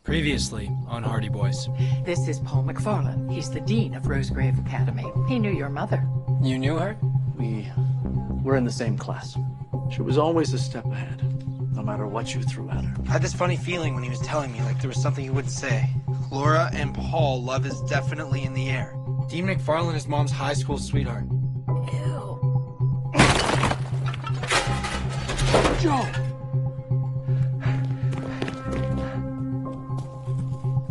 Previously on Hardy Boys. This is Paul McFarlane. He's the dean of Rosegrave Academy. He knew your mother. You knew her? We were in the same class. She was always a step ahead, no matter what you threw at her. I had this funny feeling when he was telling me, like there was something he wouldn't say. Laura and Paul, love is definitely in the air. Dean McFarlane is Mom's high school sweetheart. Ew. Joe!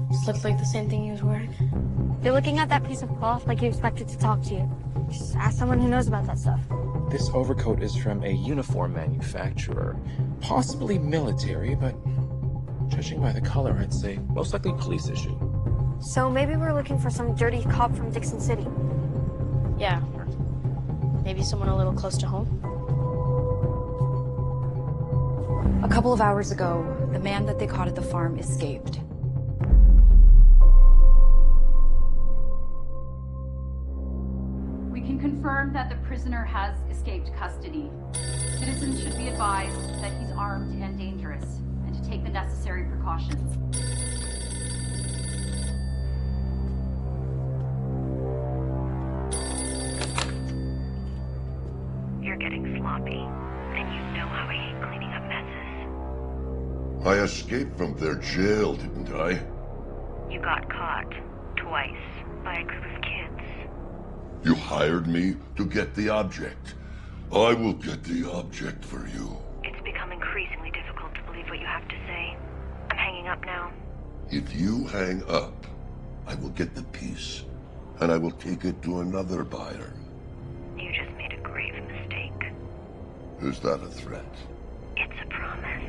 This looks like the same thing he was wearing. You're looking at that piece of cloth like you expected to talk to you. Just ask someone who knows about that stuff. This overcoat is from a uniform manufacturer. Possibly military, but judging by the color, I'd say most likely police issue. So maybe we're looking for some dirty cop from Dixon City. Yeah, or maybe someone a little close to home. A couple of hours ago, the man that they caught at the farm escaped. We can confirm that the prisoner has escaped custody. Citizens should be advised that he's armed and dangerous, and to take the necessary precautions. You're getting sloppy, and you know how I hate cleaning up messes. I escaped from their jail, didn't I? You got caught, twice, by a group of kids. You hired me to get the object. I will get the object for you. It's become increasingly difficult to believe what you have to say. I'm hanging up now. If you hang up, I will get the piece, and I will take it to another buyer. You just made a grave mistake. Is that a threat? It's a promise.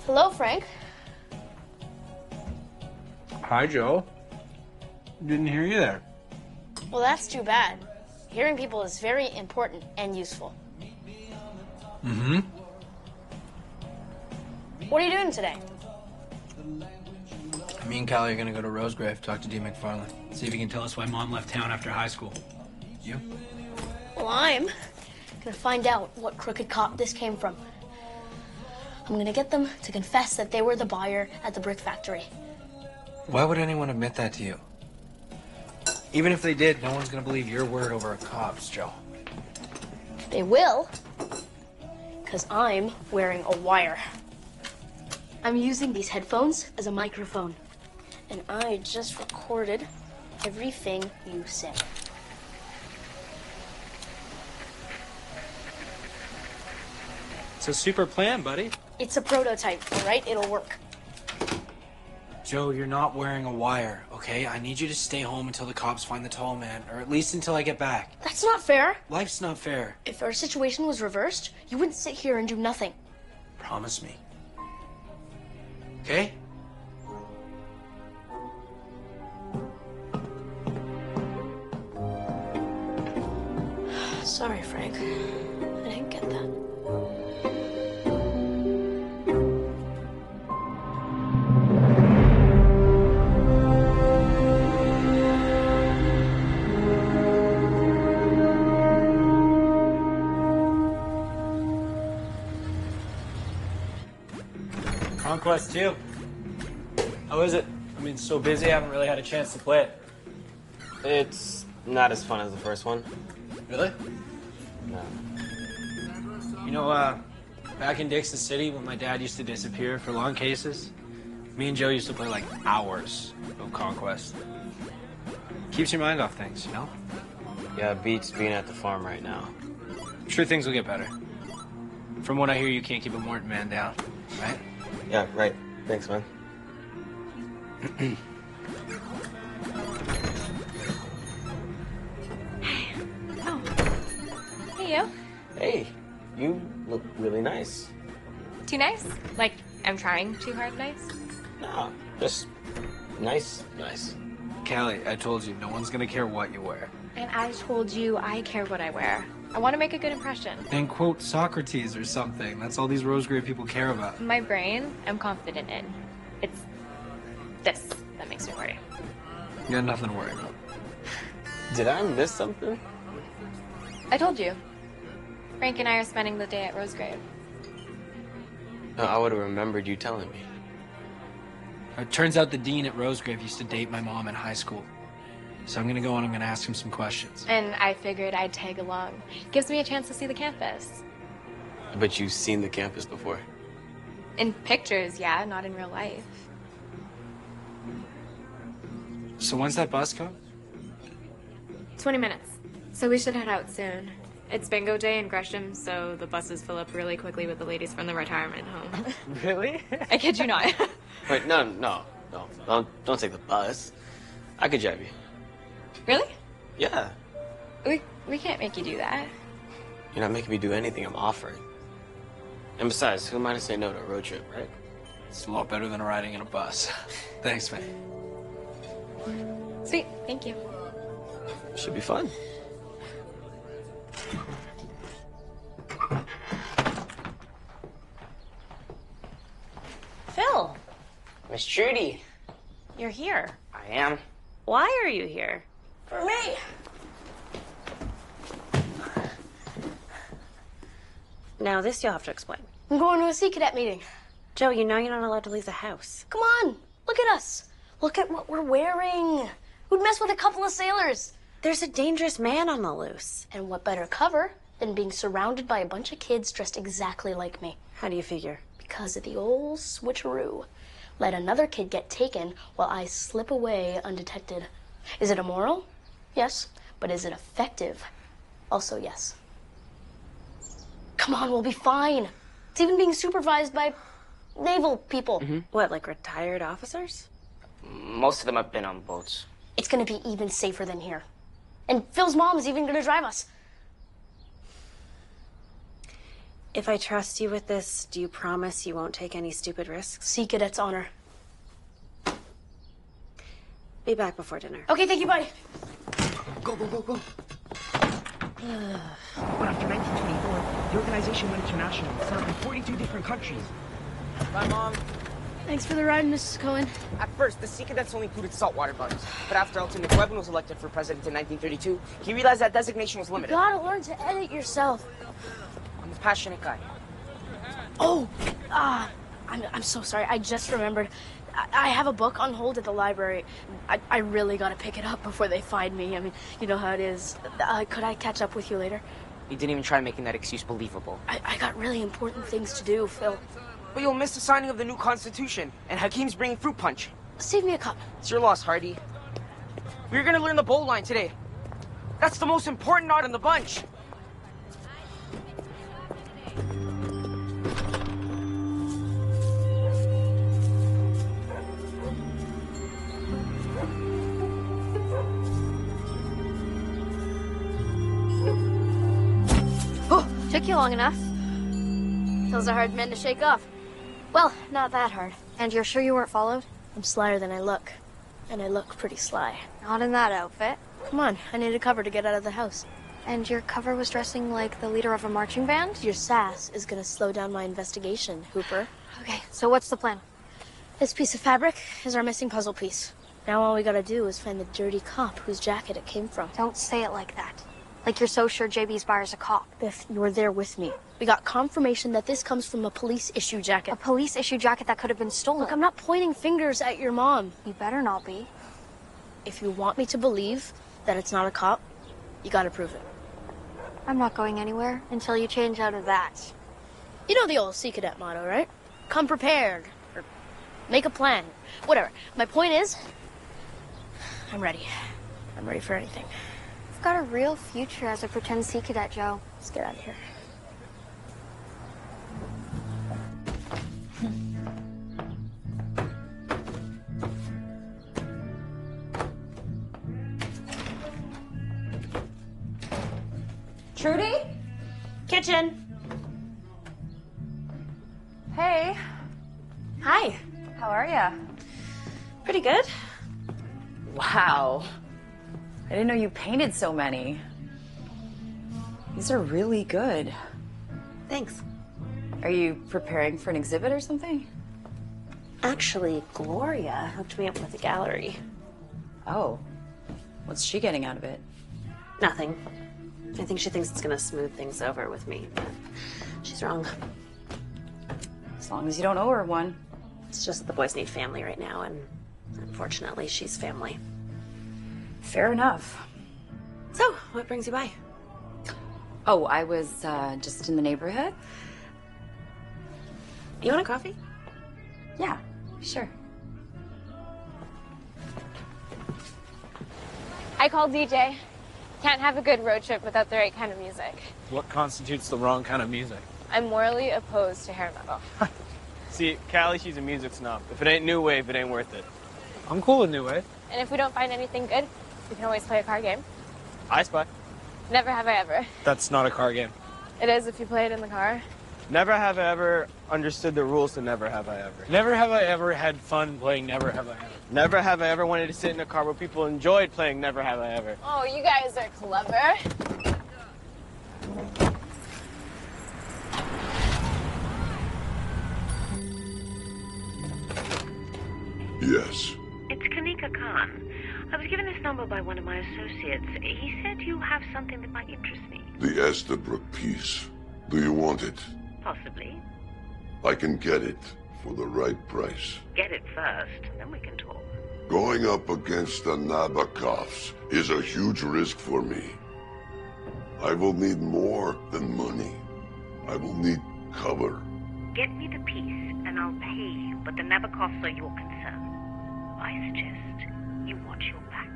Hello, Frank. Hi, Joe. Didn't hear you there. Well, that's too bad. Hearing people is very important and useful. Mm-hmm. What are you doing today? Me and Callie are gonna go to Rosegrave, talk to Dean McFarlane. See if he can tell us why Mom left town after high school. You? Well, I'm gonna find out what crooked cop this came from. I'm gonna get them to confess that they were the buyer at the brick factory. Why would anyone admit that to you? Even if they did, no one's gonna believe your word over a cop's, Joe. They will, because I'm wearing a wire. I'm using these headphones as a microphone, and I just recorded everything you said. It's a super plan, buddy. It's a prototype, all right? It'll work. Joe, you're not wearing a wire, okay? I need you to stay home until the cops find the tall man, or at least until I get back. That's not fair. Life's not fair. If our situation was reversed, you wouldn't sit here and do nothing. Promise me. Okay? Sorry, Frank. I didn't get that. Conquest 2. How is it? I mean, so busy, I haven't really had a chance to play it. It's not as fun as the first one. Really? No. You know, back in Dixon City, when my dad used to disappear for long cases, me and Joe used to play like hours of Conquest. Keeps your mind off things, you know? Yeah, it beats being at the farm right now. I'm sure things will get better. From what I hear, you can't keep a Morton man down, right? Yeah, right. Thanks, man. Oh. Hey, you. Hey, you look really nice. Too nice? Like, I'm trying too hard nice? No, just nice, nice. Callie, I told you, no one's gonna care what you wear. And I told you I care what I wear. I want to make a good impression. Then quote Socrates or something. That's all these Rosegrave people care about. My brain, I'm confident in. It's this that makes me worry. You got nothing to worry about. Did I miss something? I told you. Frank and I are spending the day at Rosegrave. No, I would have remembered you telling me. It turns out the dean at Rosegrave used to date my mom in high school. So I'm gonna go and I'm gonna ask him some questions. And I figured I'd tag along. Gives me a chance to see the campus. But you've seen the campus before. In pictures, yeah, not in real life. So when's that bus come? 20 minutes. So we should head out soon. It's bingo day in Gresham, so the buses fill up really quickly with the ladies from the retirement home. Really? I kid you not. Wait, no. Don't take the bus. I could drive you. Really? Yeah. We can't make you do that. You're not making me do anything I'm offering. And besides, who am I to say no to a road trip, right? It's a lot better than riding in a bus. Thanks, man. Sweet, thank you. Should be fun. Phil, Miss Trudy. you're here. I am. Why are you here? For me. Now this you'll have to explain. I'm going to a Sea Cadet meeting. Joe, you know you're not allowed to leave the house. Come on, look at us. Look at what we're wearing. Who'd mess with a couple of sailors? There's a dangerous man on the loose. And what better cover than being surrounded by a bunch of kids dressed exactly like me? How do you figure? Because of the old switcheroo. Let another kid get taken while I slip away undetected. Is it immoral? Yes. But is it effective? Also, yes. Come on, we'll be fine. It's even being supervised by naval people. What, like retired officers? Most of them have been on boats. It's gonna be even safer than here. And Phil's mom is even gonna drive us. If I trust you with this, do you promise you won't take any stupid risks? Sea Cadet's honor. Be back before dinner. Okay, thank you, buddy. Go. But after 1924, the organization went international, served in 42 different countries. Bye, Mom. Thanks for the ride, Mrs. Cohen. At first, the Sea Cadets only included saltwater bugs. But after Elton McWebben was elected for president in 1932, he realized that designation was You limited. gotta learn to edit yourself. I'm a passionate guy. Oh, I'm so sorry. I just remembered. I have a book on hold at the library. I really gotta pick it up before they find me. I mean, you know how it is. Could I catch up with you later? You didn't even try making that excuse believable. I got really important things to do, Phil. But you'll miss the signing of the new Constitution, and Hakeem's bringing fruit punch. Save me a cup. It's your loss, Hardy. We're gonna learn the bowl line today. That's the most important knot in the bunch. Took you long enough. Those are hard men to shake off. Well, not that hard. And you're sure you weren't followed? I'm slyer than I look. And I look pretty sly. Not in that outfit. Come on, I need a cover to get out of the house. And your cover was dressing like the leader of a marching band? Your sass is gonna slow down my investigation, Hooper. Okay, so what's the plan? This piece of fabric is our missing puzzle piece. Now all we gotta do is find the dirty cop whose jacket it came from. Don't say it like that. Like you're so sure JB's buyer's a cop. Biff, you were there with me. We got confirmation that this comes from a police issue jacket. A police issue jacket that could have been stolen. Look, I'm not pointing fingers at your mom. You better not be. If you want me to believe that it's not a cop, you gotta prove it. I'm not going anywhere until you change out of that. You know the old Sea Cadet motto, right? Come prepared. Or make a plan. Whatever. My point is, I'm ready. I'm ready for anything. You've got a real future as a pretend Sea Cadet, Joe. Let's get out of here. Trudy? Kitchen. Hey. Hi. How are ya? Pretty good. Wow. I didn't know you painted so many. These are really good. Thanks. Are you preparing for an exhibit or something? Actually, Gloria hooked me up with a gallery. Oh. What's she getting out of it? Nothing. I think she thinks it's gonna smooth things over with me, but she's wrong. As long as you don't owe her one. It's just the boys need family right now, and unfortunately, she's family. Fair enough. So, what brings you by? Oh, I was just in the neighborhood. You want a coffee? Yeah, sure. I called DJ. Can't have a good road trip without the right kind of music. What constitutes the wrong kind of music? I'm morally opposed to hair metal. See, Callie, she's a music snob. If it ain't new wave, it ain't worth it. I'm cool with new wave. And if we don't find anything good, we can always play a card game. I Spy. Never have I ever. That's not a car game. It is if you play it in the car. Never have I ever understood the rules to Never Have I Ever. Never have I ever had fun playing Never Have I Ever. Never have I ever wanted to sit in a car where people enjoyed playing Never Have I Ever. Oh, you guys are clever. Yes. It's Kanika Khan. I was given this number by one of my associates. He said you have something that might interest me. The Estabrook piece. Do you want it? Possibly. I can get it for the right price. Get it first, then we can talk. Going up against the Nabokovs is a huge risk for me. I will need more than money. I will need cover. Get me the piece, and I'll pay you, but the Nabokovs are your concern. I suggest you watch your back.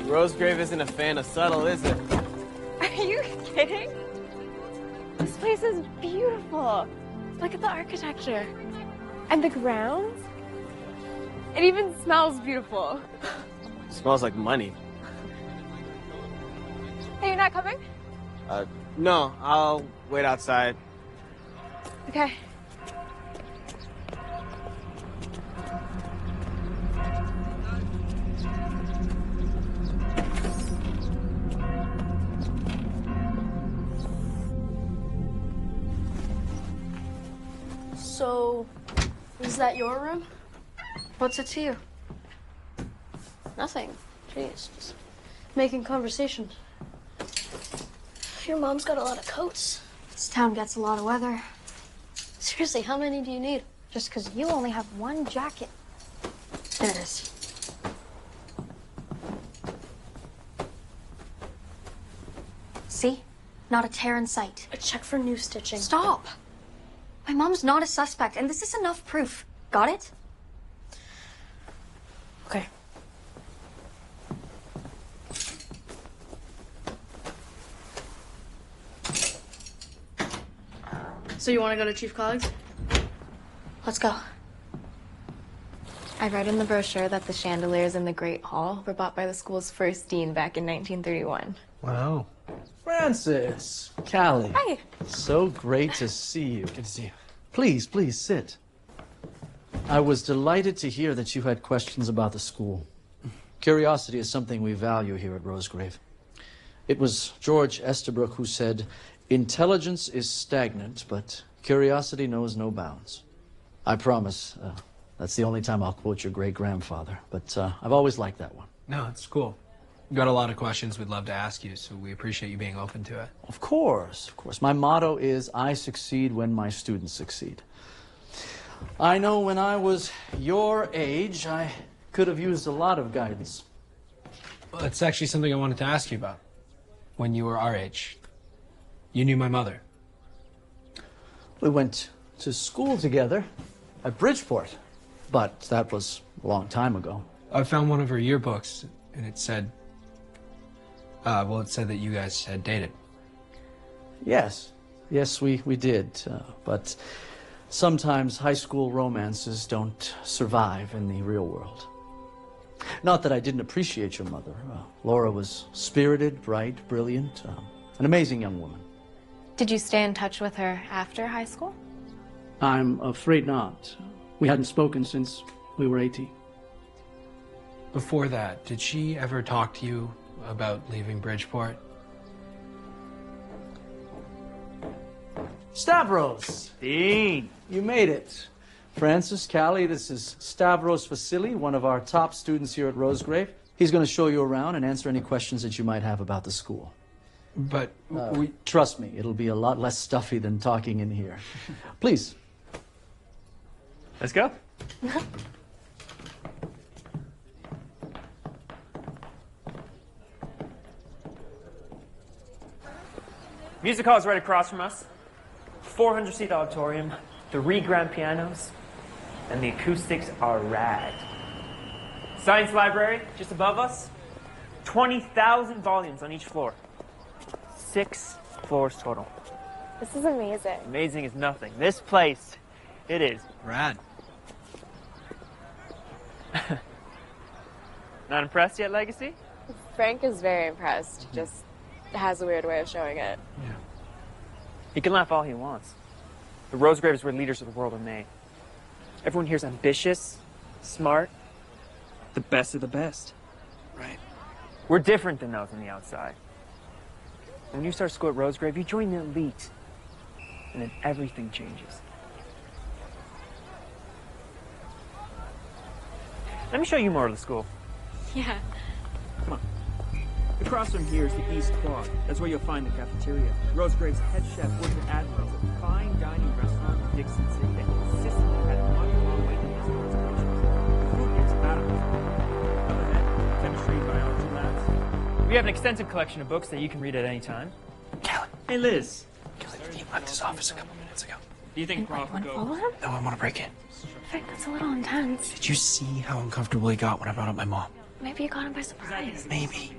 Rosegrave isn't a fan of subtle, is it? Are you kidding? This place is beautiful. Look at the architecture. And the grounds. It even smells beautiful. Smells like money. Hey, you're not coming? No, I'll wait outside. Okay. So, is that your room? What's it to you? Nothing. Jeez, just making conversation. Your mom's got a lot of coats. This town gets a lot of weather. Seriously, how many do you need? Just because you only have one jacket. There it is. See? Not a tear in sight. A check for new stitching. Stop! My mom's not a suspect, and this is enough proof. Got it? Okay. So you want to go to Chief Coggs? Let's go. I read in the brochure that the chandeliers in the Great Hall were bought by the school's first dean back in 1931. Wow. Francis, Callie. Hi. So great to see you. Good to see you. Please, please sit. I was delighted to hear that you had questions about the school. Curiosity is something we value here at Rosegrave. It was George Estabrook who said, "Intelligence is stagnant, but curiosity knows no bounds." I promise that's the only time I'll quote your great-grandfather, but I've always liked that one. No, it's cool. We've got a lot of questions we'd love to ask you, so we appreciate you being open to it. Of course, of course. My motto is, I succeed when my students succeed. I know when I was your age, I could have used a lot of guidance. Well, it's actually something I wanted to ask you about. When you were our age, you knew my mother. We went to school together at Bridgeport, but that was a long time ago. I found one of her yearbooks, and it said, it said that you guys had dated. Yes, Yes, we did. But sometimes high school romances don't survive in the real world. Not that I didn't appreciate your mother. Laura was spirited, bright, brilliant, an amazing young woman. Did you stay in touch with her after high school? I'm afraid not. We hadn't spoken since we were 18. Before that, did she ever talk to you about leaving Bridgeport? Stavros! Dean! You made it. Francis, Callie, this is Stavros Vasily, one of our top students here at Rosegrave. He's going to show you around and answer any questions that you might have about the school. But trust me, it'll be a lot less stuffy than talking in here. Please. Let's go. Music hall is right across from us. 400-seat auditorium, 3 grand pianos, and the acoustics are rad. Science library, just above us. 20,000 volumes on each floor. 6 floors total. This is amazing. Amazing is nothing. This place, it is. Rad. Not impressed yet, Legacy? Frank is very impressed. Just has a weird way of showing it. Yeah. He can laugh all he wants. The Rosegrave is where leaders of the world are made. Everyone here's ambitious, smart, the best of the best. Right. We're different than those on the outside. When you start school at Rosegrave, you join the elite, and then everything changes. Let me show you more of the school. Yeah. Come on. Across from here is the East Quad. That's where you'll find the cafeteria. Rosegrave's head chef worked at Admiral's, a fine dining restaurant in Dixon City that consistently had month-long waiting lists for reservations. The food is out. Other than chemistry and biology labs. We have an extensive collection of books that you can read at any time. Callie. Hey, Liz. He left his office a couple minutes ago. Do you think Prof would go? Follow him? No, I want to break in. Frank, that's a little intense. Did you see how uncomfortable he got when I brought up my mom? Maybe you got him by surprise. Maybe.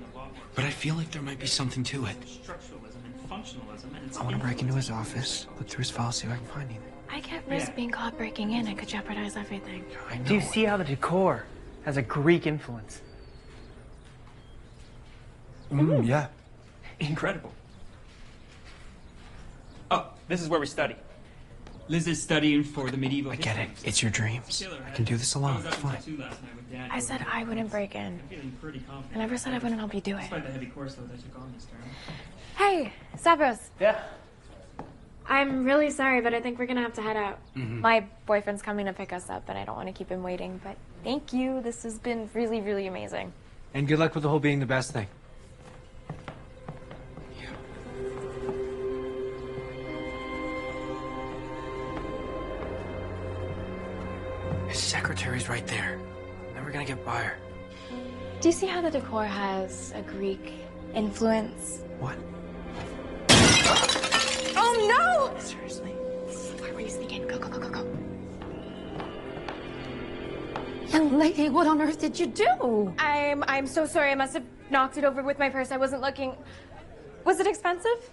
But I feel like there might be something to it. Structuralism and functionalism, and I want to break into his office, look through his files, see if I can find anything. I can't risk being caught breaking in. It could jeopardize everything. I know. Do you see how the decor has a Greek influence? Yeah. Incredible. Oh, this is where we study. Liz is studying for the medieval. I get it. It's your dreams. I can do this alone. It's fine. I said I wouldn't break in. I never said I wouldn't help you do it. Despite the heavy course load I took on this term. Hey, Stavros. Yeah. I'm really sorry, but I think we're gonna have to head out. Mm-hmm. My boyfriend's coming to pick us up, and I don't want to keep him waiting. But thank you. This has been really, really amazing. And good luck with the whole being the best thing. His secretary's right there. Never gonna get by her. Do you see how the decor has a Greek influence? What? Oh no! Seriously? Where were you sneaking? Go, go, go, go, go. Young lady, what on earth did you do? I'm so sorry. I must have knocked it over with my purse. I wasn't looking. Was it expensive?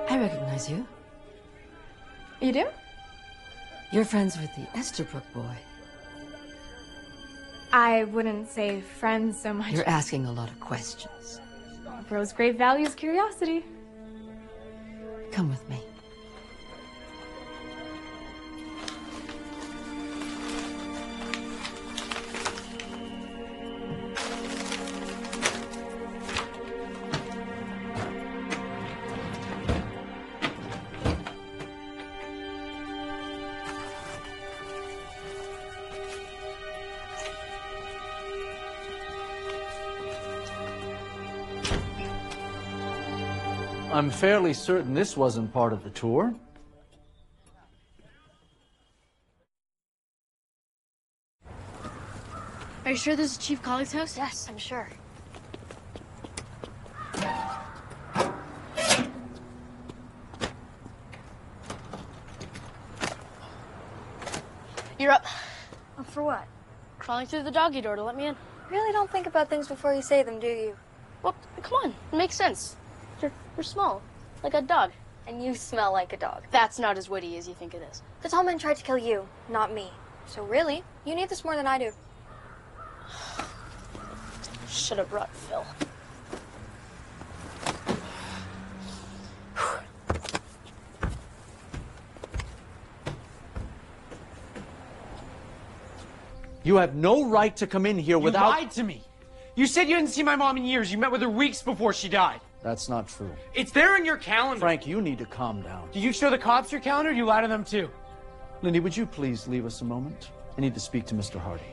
I recognize you. You do? You're friends with the Estabrook boy. I wouldn't say friends so much. You're asking a lot of questions. Rosegrave values curiosity. Come with me. I'm fairly certain this wasn't part of the tour. you sure this is Chief Collick's house? Yes, I'm sure. You're up. Oh, for what? Crawling through the doggy door to let me in. Really don't think about things before you say them, do you? Well, come on. It makes sense. You're small. Like a dog. And you smell like a dog. That's not as witty as you think it is. The tall man tried to kill you, not me. So really, you need this more than I do. Should have brought Phil. You have no right to come in here without... You lied to me. You said you hadn't seen my mom in years. You met with her weeks before she died. That's not true. It's there in your calendar. Frank, you need to calm down. Do you show the cops your calendar or do you lie to them too? Lindy, would you please leave us a moment? I need to speak to Mr. Hardy.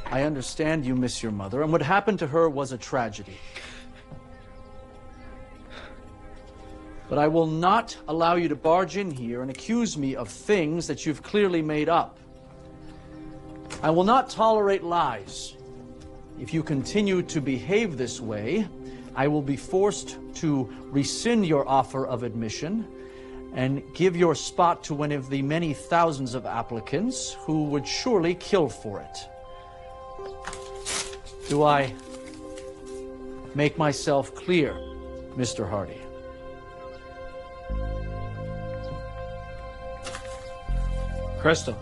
I understand you miss your mother, and what happened to her was a tragedy. But I will not allow you to barge in here and accuse me of things that you've clearly made up. I will not tolerate lies. If you continue to behave this way, I will be forced to rescind your offer of admission and give your spot to one of the many thousands of applicants who would surely kill for it. Do I make myself clear, Mr. Hardy? Crystal.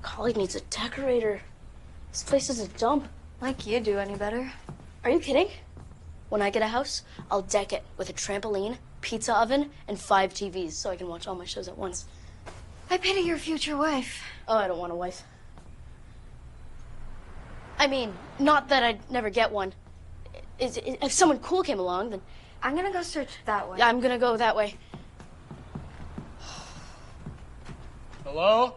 Colleague needs a decorator. This place is a dump. Like you do any better. Are you kidding? When I get a house, I'll deck it with a trampoline, pizza oven, and 5 TVs so I can watch all my shows at once. I pity your future wife. Oh, I don't want a wife. I mean, not that I'd never get one. If someone cool came along, then... I'm gonna go search that way. I'm gonna go that way. Hello?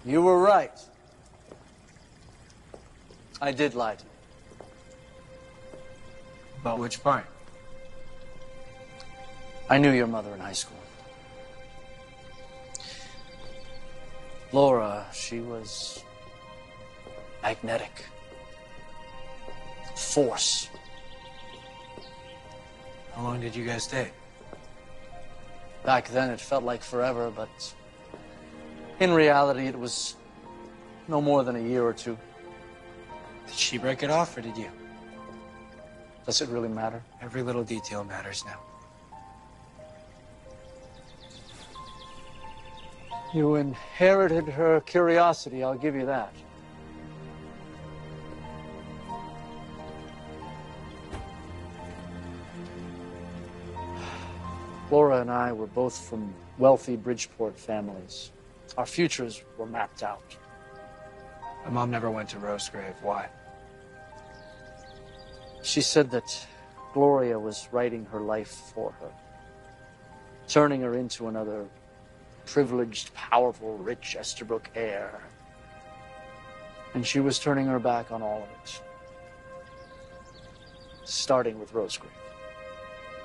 You were right. I did lie to you. About which part? I knew your mother in high school. Laura, she was magnetic. Force. How long did you guys date? Back then it felt like forever, but in reality it was no more than a year or two. Did she break it off or did you? Does it really matter? Every little detail matters now. You inherited her curiosity, I'll give you that. Laura and I were both from wealthy Bridgeport families. Our futures were mapped out. My mom never went to Rosegrave. Why? She said that Gloria was writing her life for her, turning her into another privileged, powerful, rich Estabrook heir. And she was turning her back on all of it, starting with Rosegrave.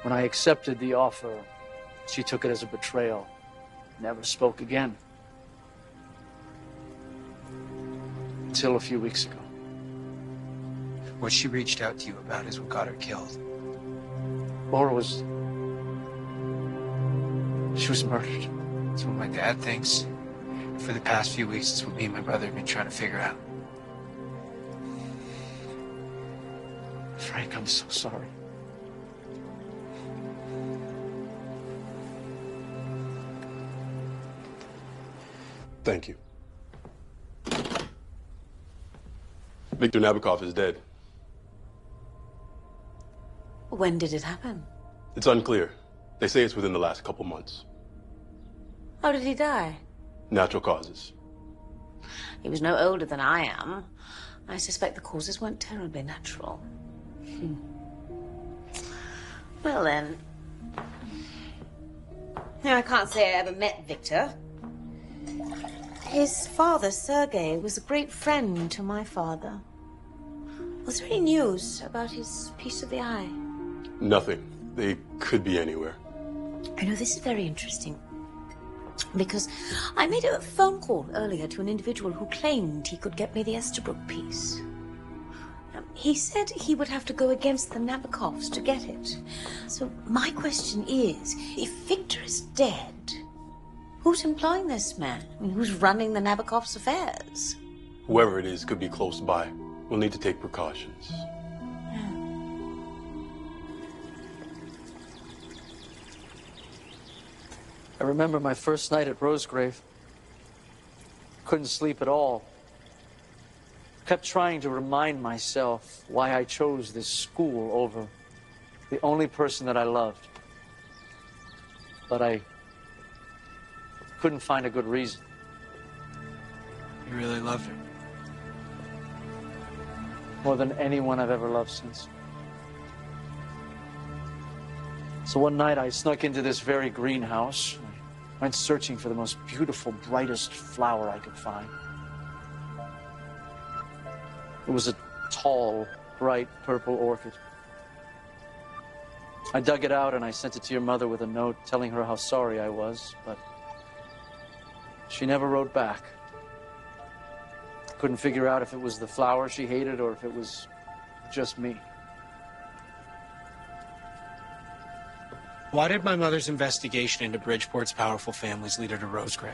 When I accepted the offer, she took it as a betrayal, never spoke again. Until a few weeks ago. What she reached out to you about is what got her killed. Laura was... she was murdered. That's what my dad thinks. For the past few weeks, it's what me and my brother have been trying to figure out. Frank, I'm so sorry. Thank you. Viktor Nabokov is dead. When did it happen? It's unclear. They say it's within the last couple months. How did he die? Natural causes. He was no older than I am. I suspect the causes weren't terribly natural. Well then. Now, I can't say I ever met Victor. His father, Sergei, was a great friend to my father. Was there any news about his piece of the eye? Nothing. They could be anywhere. I know this is very interesting. Because I made a phone call earlier to an individual who claimed he could get me the Estabrook piece. He said he would have to go against the Nabokovs to get it. So my question is, if Victor is dead, who's employing this man? I mean, who's running the Nabokovs' affairs? Whoever it is could be close by. We'll need to take precautions. I remember my first night at Rosegrave. Couldn't sleep at all. Kept trying to remind myself why I chose this school over the only person that I loved. But I couldn't find a good reason. You really loved her? More than anyone I've ever loved since. So one night I snuck into this very greenhouse. I went searching for the most beautiful, brightest flower I could find. It was a tall, bright purple orchid. I dug it out and I sent it to your mother with a note telling her how sorry I was, but she never wrote back. Couldn't figure out if it was the flower she hated or if it was just me. Why did my mother's investigation into Bridgeport's powerful families lead her to Rosegrave?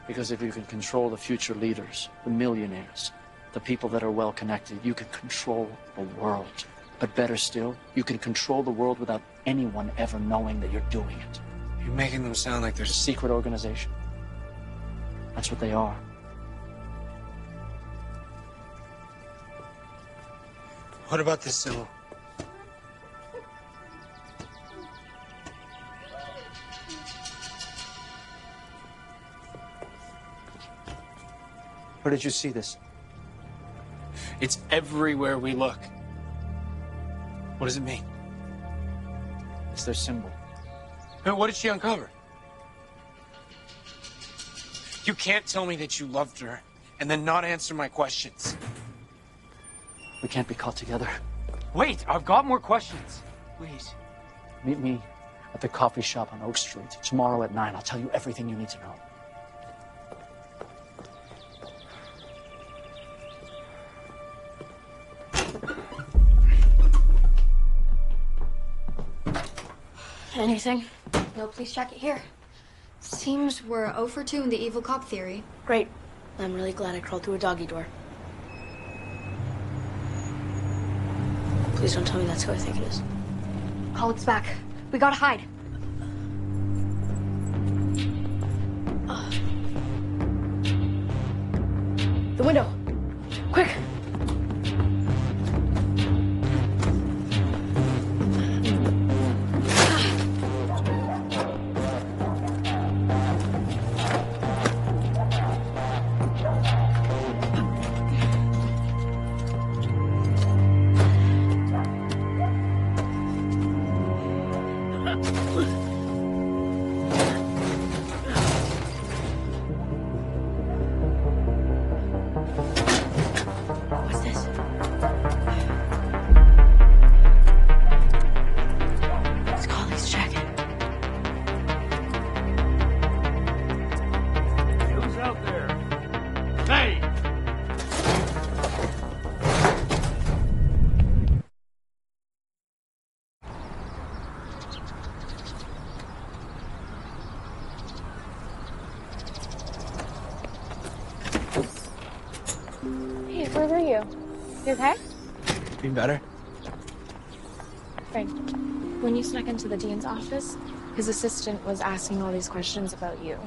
Because if you can control the future leaders, the millionaires, the people that are well connected, you can control the world. But better still, you can control the world without anyone ever knowing that you're doing it. You're making them sound like there's a secret organization. That's what they are. What about this symbol? Where did you see this? It's everywhere we look. What does it mean? It's their symbol. Now, what did she uncover? You can't tell me that you loved her and then not answer my questions. We can't be caught together. Wait, I've got more questions. Please. Meet me at the coffee shop on Oak Street tomorrow at 9. I'll tell you everything you need to know. Anything? No police jacket here. Seems we're 0 for 2 in the evil cop theory. Great. I'm really glad I crawled through a doggy door. Please don't tell me that's who I think it is. Pollock's back. We gotta hide. The window. Quick. Where were you? You okay? Be better? Frank, when you snuck into the dean's office, his assistant was asking all these questions about you.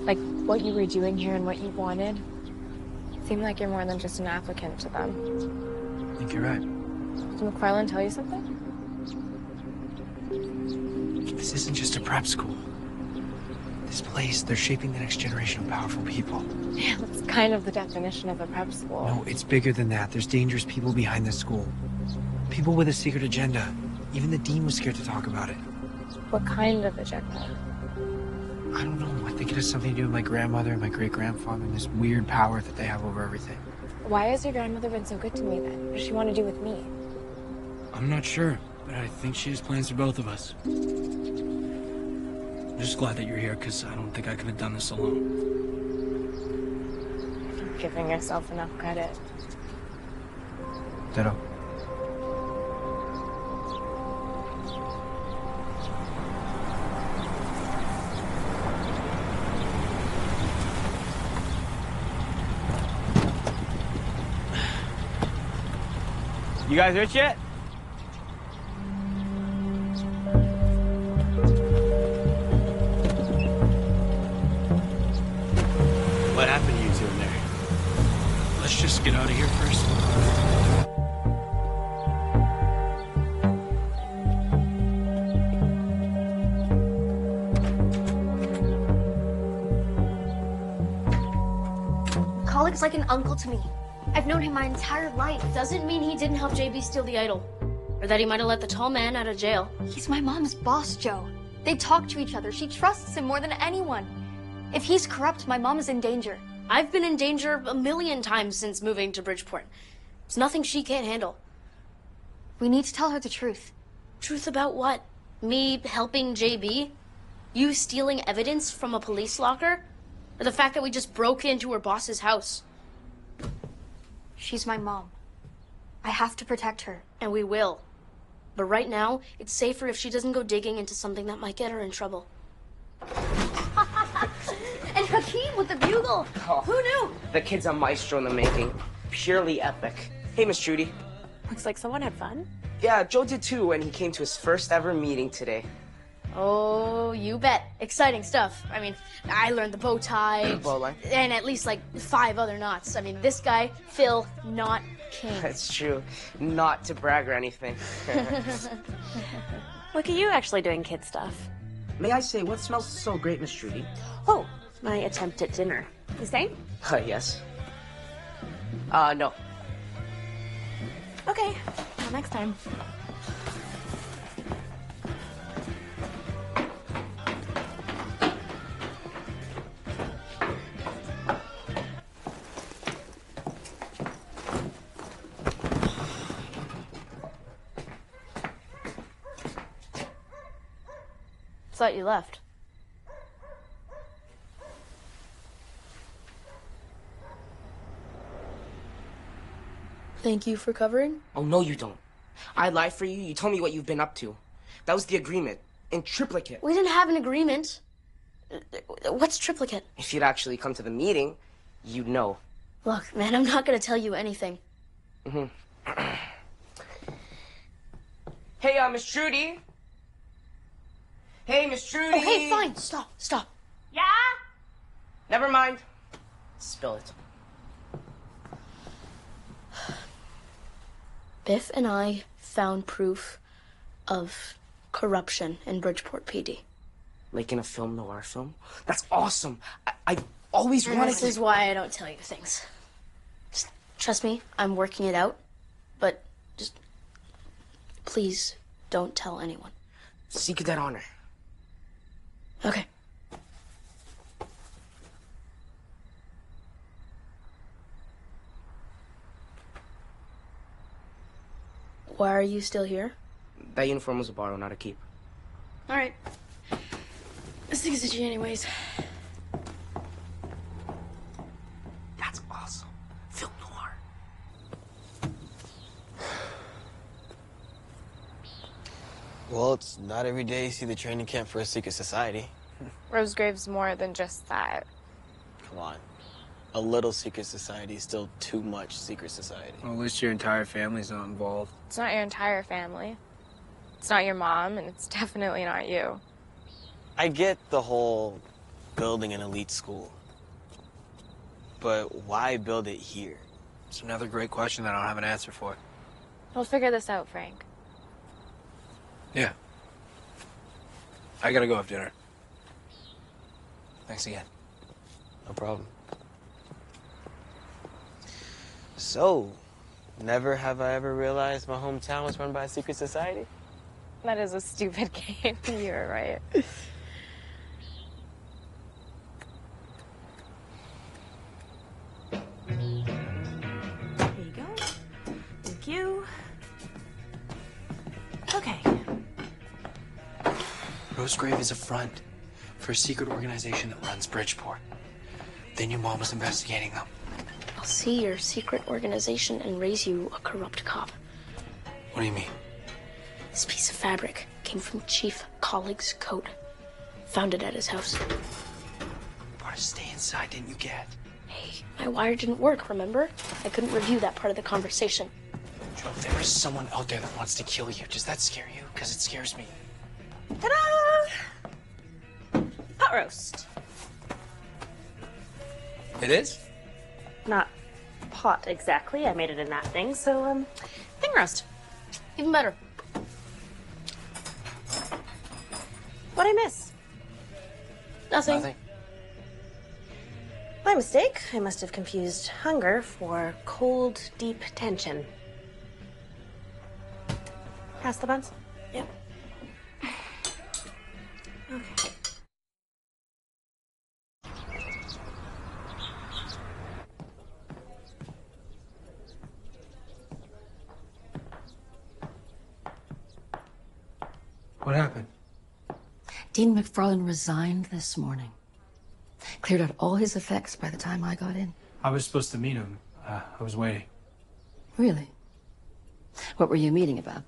Like what you were doing here and what you wanted. Seemed like you're more than just an applicant to them. I think you're right. Did McFarland tell you something? This isn't just a prep school. This place, they're shaping the next generation of powerful people. Yeah, that's kind of the definition of a prep school. No, it's bigger than that. There's dangerous people behind this school. People with a secret agenda. Even the dean was scared to talk about it. What kind of agenda? I don't know. I think it has something to do with my grandmother and my great-grandfather and this weird power that they have over everything. Why has your grandmother been so good to me then? What does she want to do with me? I'm not sure, but I think she has plans for both of us. I'm just glad that you're here, because I don't think I could have done this alone. You're giving yourself enough credit. Ditto. You guys rich yet? What happened to you two in there? Let's just get out of here first. Colleague's like an uncle to me. I've known him my entire life. Doesn't mean he didn't help JB steal the idol. Or that he might have let the tall man out of jail. He's my mom's boss, Joe. They talk to each other. She trusts him more than anyone. If he's corrupt, my mom is in danger. I've been in danger a million times since moving to Bridgeport. It's nothing she can't handle. We need to tell her the truth. Truth about what? Me helping JB? You stealing evidence from a police locker? Or the fact that we just broke into her boss's house? She's my mom. I have to protect her. And we will. But right now, it's safer if she doesn't go digging into something that might get her in trouble. And Hakeem with the bugle! Oh, who knew? The kid's a maestro in the making. Purely epic. Hey, Miss Trudy. Looks like someone had fun. Yeah, Joe did too when he came to his first ever meeting today. Oh, you bet. Exciting stuff. I mean, I learned the bow tie. Bowline. And at least like 5 other knots. I mean, this guy, Phil, not king. That's true. Not to brag or anything. Look at you actually doing kid stuff. May I say, what smells so great, Miss Trudy? Oh, my attempt at dinner. The same? Yes. No. Okay, till next time. Thought you left. Thank you for covering? Oh, no, you don't. I lied for you. You told me what you've been up to. That was the agreement. In triplicate. We didn't have an agreement. What's triplicate? If you'd actually come to the meeting, you'd know. Look, man, I'm not gonna tell you anything. Hey, Miss Trudy. Hey, Miss Trudy. Okay, fine. Stop. Yeah? Never mind. Spill it. Biff and I found proof of corruption in Bridgeport PD. Like in a film noir film? That's awesome. I always wanted This is why I don't tell you things. Just trust me, I'm working it out. But just please don't tell anyone. Seek that honor. Okay. Why are you still here? That uniform was a borrow, not a keep. All right. This thing's itchy anyways. That's awesome. Film noir. Well, it's not every day you see the training camp for a secret society. Rosegrave's more than just that. Come on. A little secret society is still too much secret society. Well, at least your entire family's not involved. It's not your entire family. It's not your mom, and it's definitely not you. I get the whole building an elite school. But why build it here? It's another great question that I don't have an answer for. We'll figure this out, Frank. Yeah. I gotta go have dinner. Thanks again. No problem. So, never have I ever realized my hometown was run by a secret society? That is a stupid game. You're right. There you go. Thank you. Okay. Rosegrave is a front for a secret organization that runs Bridgeport. Then your mom was investigating them. I'll see your secret organization and raise you a corrupt cop. What do you mean? This piece of fabric came from Chief Colleague's coat. Found it at his house. Part of stay inside, didn't you get? Hey, my wire didn't work, remember? I couldn't review that part of the conversation. Joe, there is someone out there that wants to kill you. Does that scare you? Because it scares me. Ta-da! Pot roast. It is? Not pot exactly. I made it in that thing, so, thing roast. Even better. What'd I miss? Nothing. My mistake. I must have confused hunger for cold, deep tension. Pass the buns? Yep. Okay. What happened? Dean McFarland resigned this morning. Cleared out all his effects by the time I got in. I was supposed to meet him. I was waiting. Really? What were you meeting about?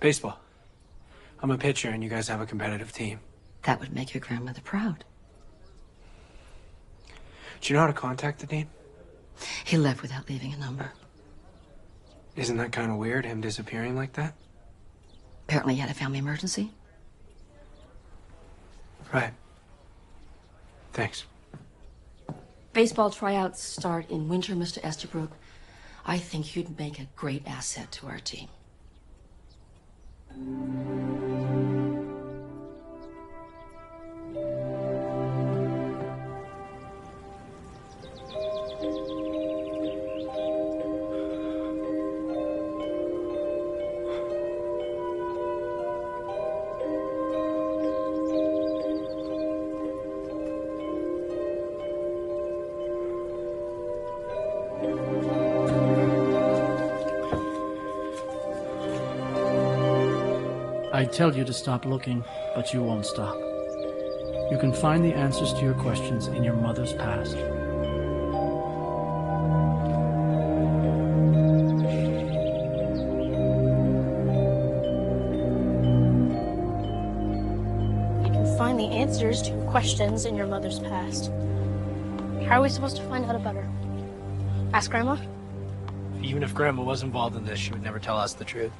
Baseball. I'm a pitcher and you guys have a competitive team. That would make your grandmother proud. Do you know how to contact the dean? He left without leaving a number. Isn't that kind of weird, him disappearing like that? Apparently he had a family emergency. Right. Thanks. Baseball tryouts start in winter, Mr. Estabrook. I think you'd make a great asset to our team. I tell you to stop looking, but you won't stop. You can find the answers to your questions in your mother's past. You can find the answers to your questions in your mother's past. How are we supposed to find out about her? Ask Grandma? Even if Grandma was involved in this, she would never tell us the truth.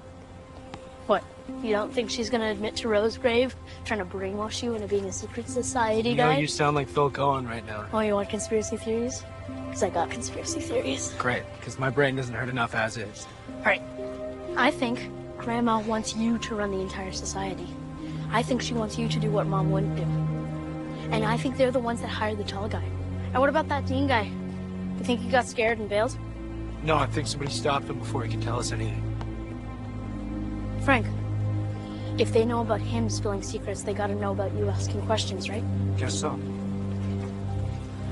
What? You don't think she's gonna admit to Rosegrave trying to brainwash you into being a secret society You guy? know, you sound like Phil Cohen right now. Oh, you want conspiracy theories? Because I got conspiracy theories. Great, because my brain doesn't hurt enough as is. All right. I think Grandma wants you to run the entire society. I think she wants you to do what Mom wouldn't do. And I think they're the ones that hired the tall guy. And what about that Dean guy? You think he got scared and bailed? No, I think somebody stopped him before he could tell us anything. Frank, if they know about him spilling secrets, they gotta know about you asking questions, right? Guess so.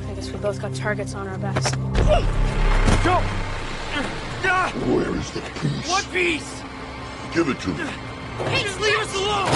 I guess we both got targets on our backs. Go! Where is the piece? What piece? Give it to me. Hey, just leave us alone!